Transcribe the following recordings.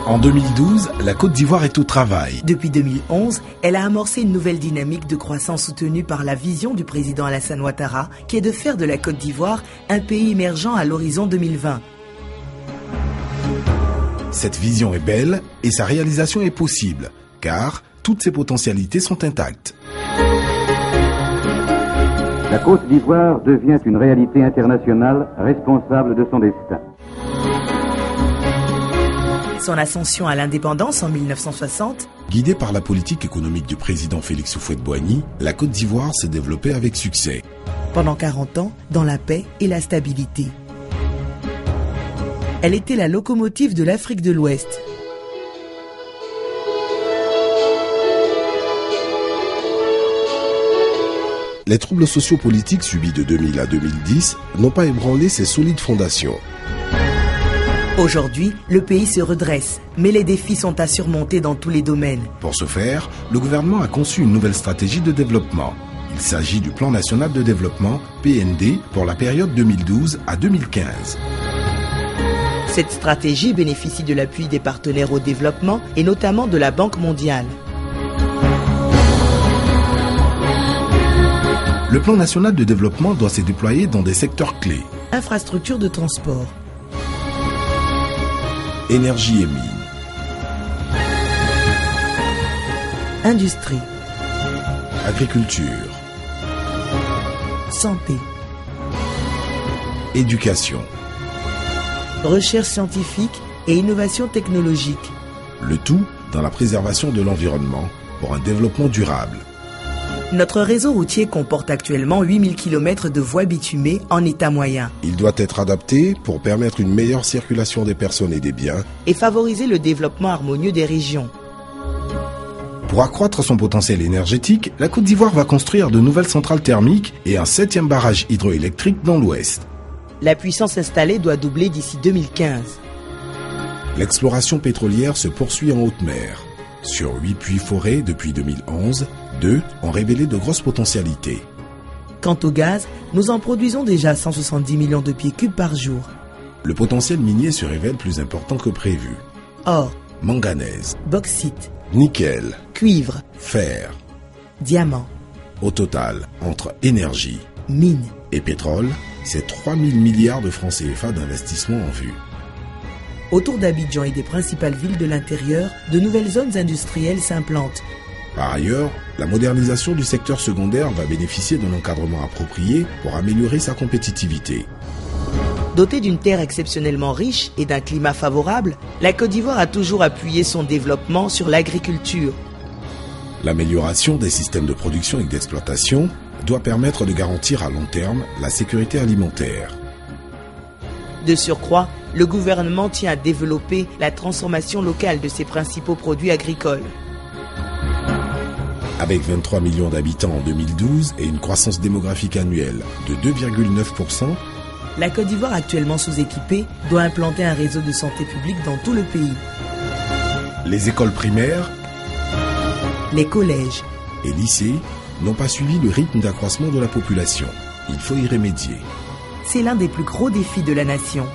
En 2012, la Côte d'Ivoire est au travail. Depuis 2011, elle a amorcé une nouvelle dynamique de croissance soutenue par la vision du président Alassane Ouattara, qui est de faire de la Côte d'Ivoire un pays émergent à l'horizon 2020. Cette vision est belle et sa réalisation est possible, car toutes ses potentialités sont intactes. La Côte d'Ivoire devient une réalité internationale responsable de son destin. Son ascension à l'indépendance en 1960, guidée par la politique économique du président Félix Houphouët-Boigny, la Côte d'Ivoire s'est développée avec succès. Pendant 40 ans, dans la paix et la stabilité. Elle était la locomotive de l'Afrique de l'Ouest. Les troubles sociopolitiques subis de 2000 à 2010 n'ont pas ébranlé ses solides fondations. Aujourd'hui, le pays se redresse, mais les défis sont à surmonter dans tous les domaines. Pour ce faire, le gouvernement a conçu une nouvelle stratégie de développement. Il s'agit du Plan national de développement, PND, pour la période 2012 à 2015. Cette stratégie bénéficie de l'appui des partenaires au développement et notamment de la Banque mondiale. Le Plan national de développement doit se déployer dans des secteurs clés. Infrastructures de transport, énergie et mines, industrie, agriculture, santé, éducation, recherche scientifique et innovation technologique. Le tout dans la préservation de l'environnement pour un développement durable. Notre réseau routier comporte actuellement 8000 km de voies bitumées en état moyen. Il doit être adapté pour permettre une meilleure circulation des personnes et des biens et favoriser le développement harmonieux des régions. Pour accroître son potentiel énergétique, la Côte d'Ivoire va construire de nouvelles centrales thermiques et un 7e barrage hydroélectrique dans l'ouest. La puissance installée doit doubler d'ici 2015. L'exploration pétrolière se poursuit en haute mer. Sur 8 puits forés depuis 2011, 2 ont révélé de grosses potentialités. Quant au gaz, nous en produisons déjà 170 millions de pieds cubes par jour. Le potentiel minier se révèle plus important que prévu. Or, manganèse, bauxite, nickel, cuivre, fer, diamant. Au total, entre énergie, mine et pétrole, c'est 3 000 milliards de francs CFA d'investissement en vue. Autour d'Abidjan et des principales villes de l'intérieur, de nouvelles zones industrielles s'implantent. Par ailleurs, la modernisation du secteur secondaire va bénéficier d'un encadrement approprié pour améliorer sa compétitivité. Dotée d'une terre exceptionnellement riche et d'un climat favorable, la Côte d'Ivoire a toujours appuyé son développement sur l'agriculture. L'amélioration des systèmes de production et d'exploitation doit permettre de garantir à long terme la sécurité alimentaire. De surcroît, le gouvernement tient à développer la transformation locale de ses principaux produits agricoles. Avec 23 millions d'habitants en 2012 et une croissance démographique annuelle de 2,9%, la Côte d'Ivoire, actuellement sous-équipée, doit implanter un réseau de santé publique dans tout le pays. Les écoles primaires, les collèges et lycées n'ont pas suivi le rythme d'accroissement de la population. Il faut y remédier. C'est l'un des plus gros défis de la nation.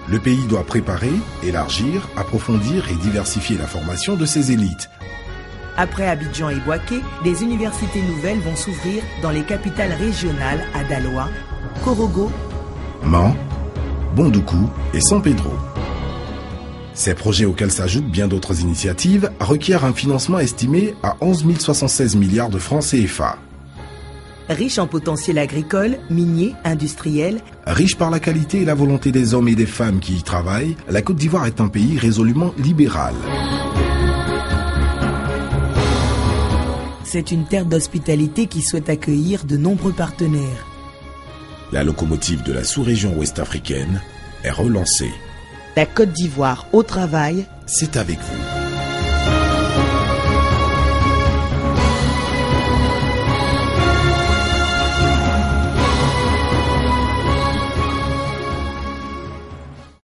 Le pays doit préparer, élargir, approfondir et diversifier la formation de ses élites. Après Abidjan et Bouaké, des universités nouvelles vont s'ouvrir dans les capitales régionales à Daloa, Korogo, Mans, Bondoukou et San Pedro. Ces projets auxquels s'ajoutent bien d'autres initiatives requièrent un financement estimé à 11 076 milliards de francs CFA. Riche en potentiel agricole, minier, industriel. Riche par la qualité et la volonté des hommes et des femmes qui y travaillent, la Côte d'Ivoire est un pays résolument libéral. C'est une terre d'hospitalité qui souhaite accueillir de nombreux partenaires. La locomotive de la sous-région ouest-africaine est relancée. La Côte d'Ivoire au travail, c'est avec vous.